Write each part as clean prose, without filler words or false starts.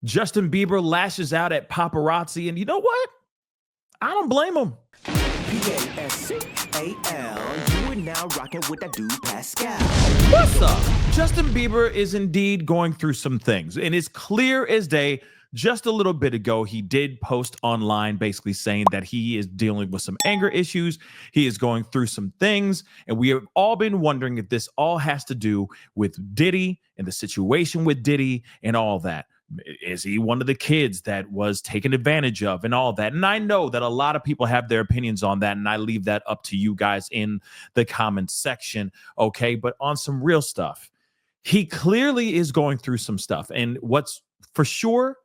Justin Bieber lashes out at paparazzi, and you know what? I don't blame him. Pascal, you are now rocking with that dude Pascal. What's up? Justin Bieber is indeed going through some things, and it's clear as day. Just a little bit ago, he did post online basically saying that he is dealing with some anger issues. He is going through some things, and we have all been wondering if this all has to do with Diddy and the situation with Diddy and all that. Is he one of the kids that was taken advantage of and all that? And I know that a lot of people have their opinions on that, and I leave that up to you guys in the comments section, okay? But on some real stuff, he clearly is going through some stuff. And what's for sure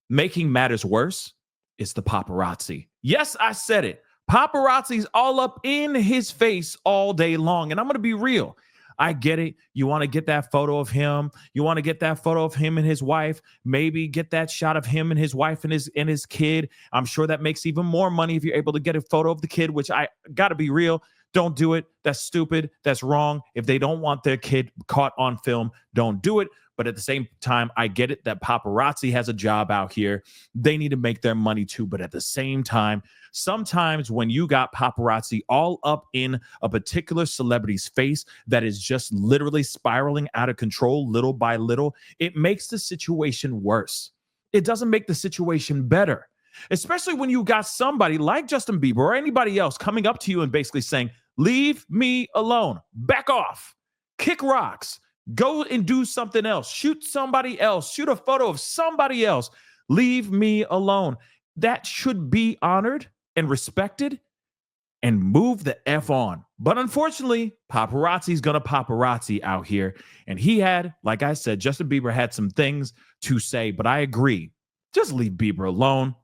making matters worse is the paparazzi. Yes, I said it. Paparazzi's all up in his face all day long. And I'm going to be real. I get it. You want to get that photo of him. You want to get that photo of him and his wife. Maybe get that shot of him and his wife and his kid. I'm sure that makes even more money if you're able to get a photo of the kid, which I got to be real. Don't do it. That's stupid. That's wrong. If they don't want their kid caught on film, don't do it. But at the same time, I get it that paparazzi has a job out here. They need to make their money too. But at the same time, sometimes when you got paparazzi all up in a particular celebrity's face that is just literally spiraling out of control little by little, it makes the situation worse. It doesn't make the situation better, especially when you got somebody like Justin Bieber or anybody else coming up to you and basically saying, leave me alone, back off, kick rocks, go and do something else, shoot somebody else, shoot a photo of somebody else, leave me alone. That should be honored and respected and move the F on. But unfortunately, paparazzi's gonna paparazzi out here. And he had, like I said, Justin Bieber had some things to say, but I agree. Just leave Bieber alone.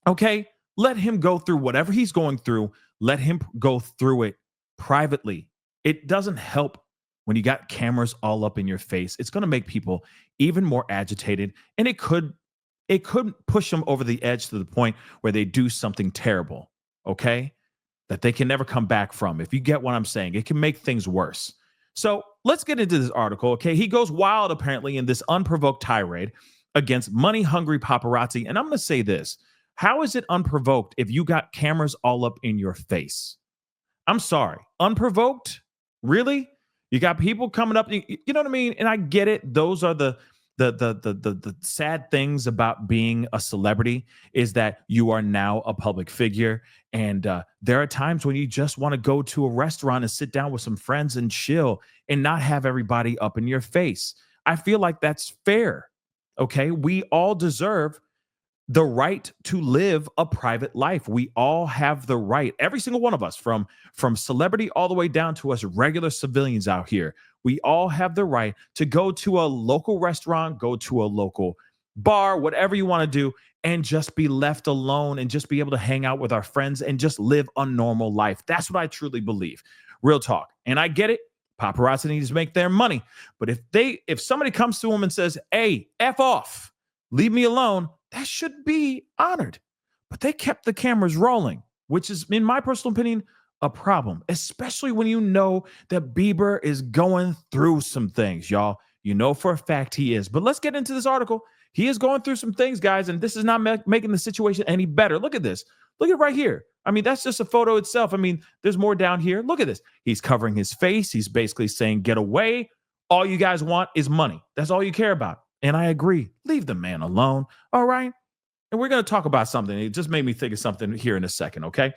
Okay? Let him go through whatever he's going through. Let him go through it privately. It doesn't help when you got cameras all up in your face. It's going to make people even more agitated, and it could push them over the edge to the point where they do something terrible, okay, that they can never come back from. If you get what I'm saying, it can make things worse. So let's get into this article, okay? He goes wild, apparently, in this unprovoked tirade against money-hungry paparazzi. And I'm going to say this. How is it unprovoked if you got cameras all up in your face? I'm sorry. Unprovoked? Really? You got people coming up, you know what I mean? And I get it. Those are the sad things about being a celebrity is that you are now a public figure. And there are times when you just want to go to a restaurant and sit down with some friends and chill and not have everybody up in your face. I feel like that's fair. Okay. We all deserve the right to live a private life. We all have the right, every single one of us, from celebrity all the way down to us regular civilians out here. We all have the right to go to a local restaurant, go to a local bar, whatever you want to do, and just be left alone and just be able to hang out with our friends and just live a normal life. That's what I truly believe. Real talk. And I get it. Paparazzi needs to make their money. But if somebody comes to them and says, hey, F off, leave me alone, that should be honored. But they kept the cameras rolling, which is, in my personal opinion, a problem, especially when you know that Bieber is going through some things, y'all. You know for a fact he is. But let's get into this article. He is going through some things, guys, and this is not making the situation any better. Look at this. Look at right here. I mean, that's just a photo itself. I mean, there's more down here. Look at this. He's covering his face. He's basically saying, get away. All you guys want is money. That's all you care about. And I agree. Leave the man alone. All right. And we're going to talk about something. It just made me think of something here in a second. Okay.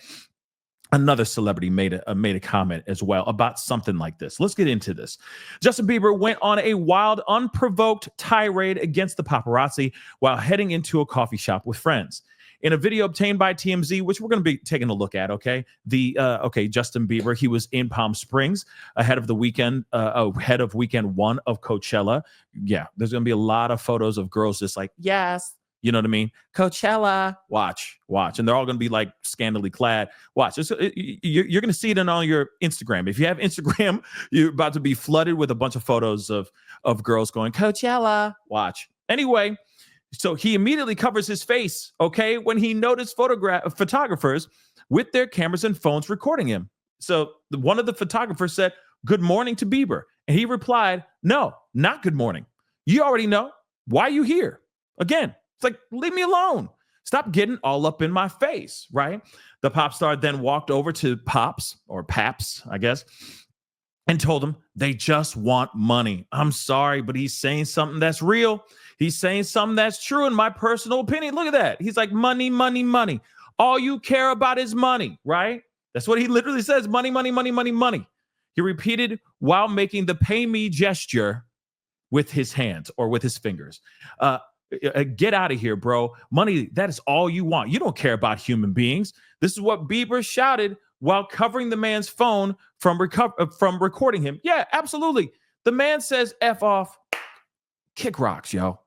Another celebrity made a comment as well about something like this. Let's get into this. Justin Bieber went on a wild, unprovoked tirade against the paparazzi while heading into a coffee shop with friends. In a video obtained by TMZ, which we're going to be taking a look at, okay? Justin Bieber, he was in Palm Springs ahead of weekend one of Coachella. Yeah, there's going to be a lot of photos of girls just like, yes, you know what I mean? Coachella, watch. And they're all going to be like scantily clad. Watch. You're going to see it on your Instagram. If you have Instagram, you're about to be flooded with a bunch of photos of girls going, Coachella, watch. Anyway, so he immediately covers his face, okay, when he noticed photographers with their cameras and phones recording him. So one of the photographers said, good morning to Bieber. And he replied, no, not good morning. You already know. Why are you here? Again, it's like, leave me alone. Stop getting all up in my face, right? The pop star then walked over to Pops, or Paps, I guess, and told him they just want money. I'm sorry, but he's saying something that's real. He's saying something that's true in my personal opinion. Look at that. He's like, money, money, money. All you care about is money, right? That's what he literally says. Money, money, money, money, money. He repeated while making the pay me gesture with his hands or with his fingers. Get out of here, bro. Money, that is all you want. You don't care about human beings. This is what Bieber shouted while covering the man's phone from recording him. Yeah, absolutely. The man says F off, kick rocks, yo.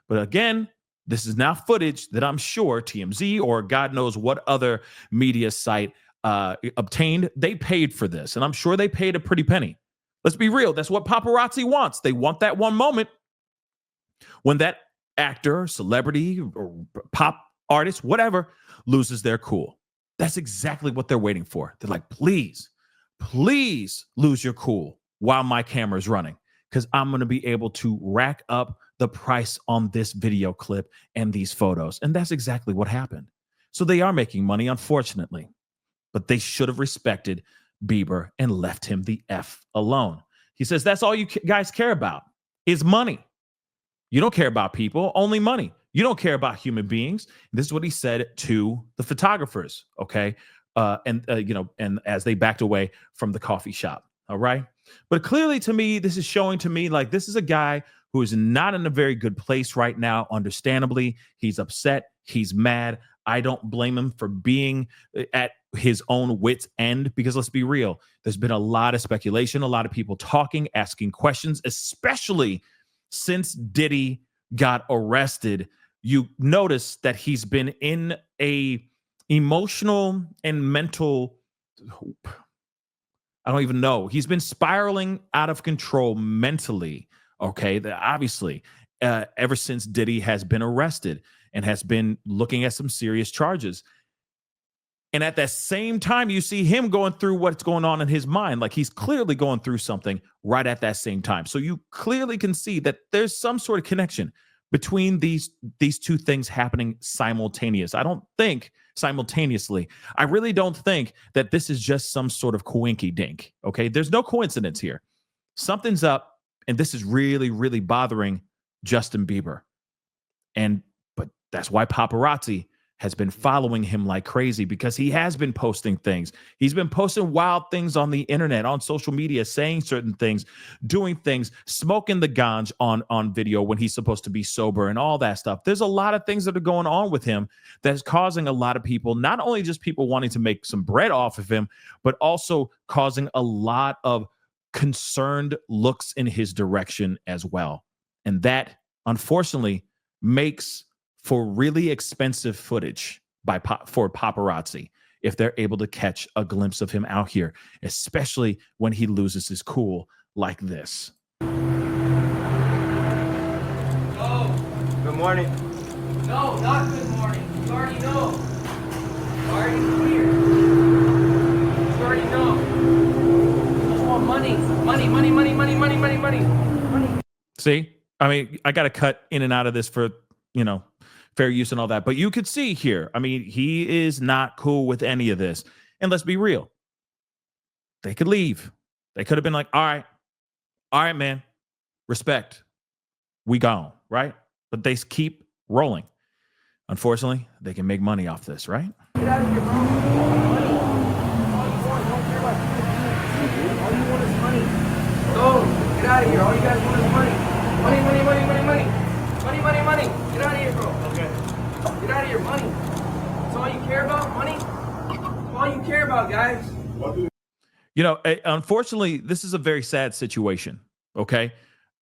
But again, this is now footage that I'm sure TMZ or God knows what other media site obtained. They paid for this, and I'm sure they paid a pretty penny. Let's be real. That's what paparazzi wants. They want that one moment when that actor, celebrity, or pop artist, whatever, loses their cool. That's exactly what they're waiting for. They're like, please, please lose your cool while my camera is running, because I'm going to be able to rack up the price on this video clip and these photos. And that's exactly what happened. So they are making money, unfortunately, but they should have respected Bieber and left him the F alone. He says, that's all you guys care about is money. You don't care about people, only money. You don't care about human beings. This is what he said to the photographers, okay? And as they backed away from the coffee shop, all right? But clearly to me, this is showing to me like this is a guy who is not in a very good place right now, understandably. He's upset. He's mad. I don't blame him for being at his own wit's end, because let's be real, there's been a lot of speculation, a lot of people talking, asking questions, especially since Diddy got arrested. You notice that he's been in a emotional and mental, I don't even know. He's been spiraling out of control mentally. Okay, obviously, ever since Diddy has been arrested and has been looking at some serious charges. And at that same time, you see him going through what's going on in his mind. Like he's clearly going through something right at that same time. So you clearly can see that there's some sort of connection between these two things happening simultaneously. I don't think simultaneously. I really don't think that this is just some sort of coinky dink. Okay, there's no coincidence here. Something's up, and this is really, really bothering Justin Bieber. But that's why paparazzi has been following him like crazy, because he has been posting things. He's been posting wild things on the internet, on social media, saying certain things, doing things, smoking the ganj on video when he's supposed to be sober and all that stuff. There's a lot of things that are going on with him that's causing a lot of people, not only just people wanting to make some bread off of him, but also causing a lot of concerned looks in his direction as well. And that, unfortunately, makes for really expensive footage for paparazzi if they're able to catch a glimpse of him out here, especially when he loses his cool like this. Oh, Good morning. no, not good morning. You already know. You already here. You already know. You just want money. Money, money, money, money, money, money, money. Money. See, I mean, I got to cut in and out of this for, fair use and all that. But you could see here, I mean, he is not cool with any of this. And let's be real. They could leave. They could have been like, all right, man, respect. We gone, right? But they keep rolling. Unfortunately, they can make money off this, right? Get out of here, bro. Money. All you want, don't care about you. All you want is money. Go. Get out of here. All you guys want is money. Money, money, money, money, money. Money, money, money. Get out of here, bro. Okay. Get out of here, money. That's all you care about, money? That's all you care about, guys. Unfortunately, this is a very sad situation, okay?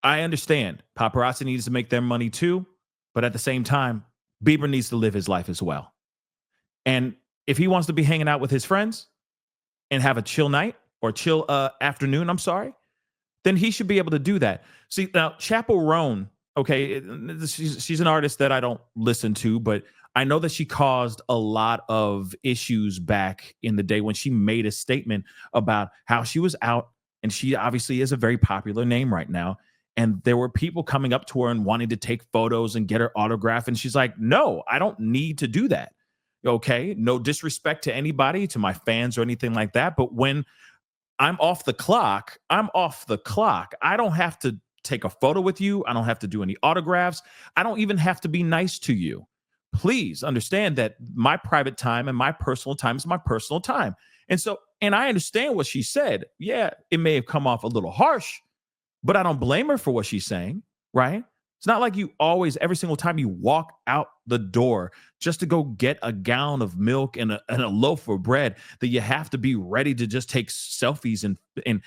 I understand paparazzi needs to make their money too, but at the same time, Bieber needs to live his life as well. And if he wants to be hanging out with his friends and have a chill night or chill afternoon, then he should be able to do that. See, now, Chappell Roan, okay, she's an artist that I don't listen to, but I know that she caused a lot of issues back in the day when she made a statement about how she was out, and she obviously is a very popular name right now, And there were people coming up to her and wanting to take photos and get her autograph. And she's like, no, I don't need to do that. Okay. No disrespect to anybody, to my fans or anything like that. But when I'm off the clock, I'm off the clock. I don't have to take a photo with you. I don't have to do any autographs. I don't even have to be nice to you. Please understand that my private time and my personal time is my personal time. And I understand what she said. Yeah, it may have come off a little harsh, but I don't blame her for what she's saying, right? It's not like you always, every single time you walk out the door just to go get a gallon of milk and a loaf of bread, that you have to be ready to just take selfies and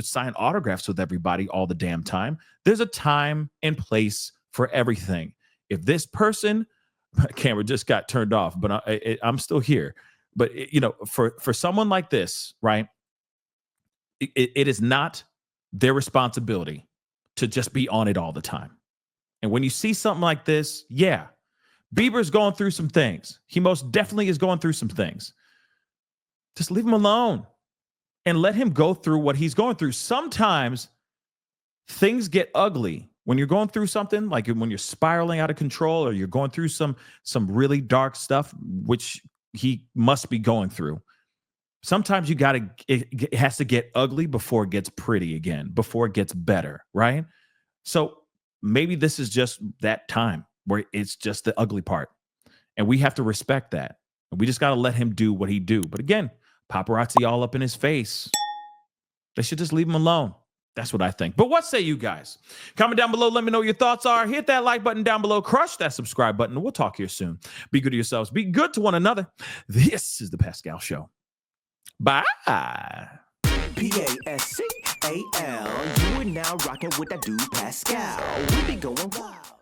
sign autographs with everybody all the damn time. There's a time and place for everything. If this person, my camera just got turned off, but I'm still here. But for someone like this, right? It is not their responsibility to just be on it all the time. And when you see something like this, yeah, Bieber's going through some things. He most definitely is going through some things. Just leave him alone and let him go through what he's going through. Sometimes things get ugly when you're going through something, like when you're spiraling out of control or you're going through some really dark stuff, which he must be going through. Sometimes it has to get ugly before it gets pretty again, before it gets better, right? So maybe this is just that time where it's just the ugly part. And we have to respect that. And we just got to let him do what he do. But again, paparazzi all up in his face. They should just leave him alone. That's what I think. But what say you guys? Comment down below. Let me know what your thoughts are. Hit that like button down below. Crush that subscribe button. We'll talk here soon. Be good to yourselves. Be good to one another. This is The Pascal Show. Bye. Pascal. You are now rocking with that dude Pascal. We be going wild.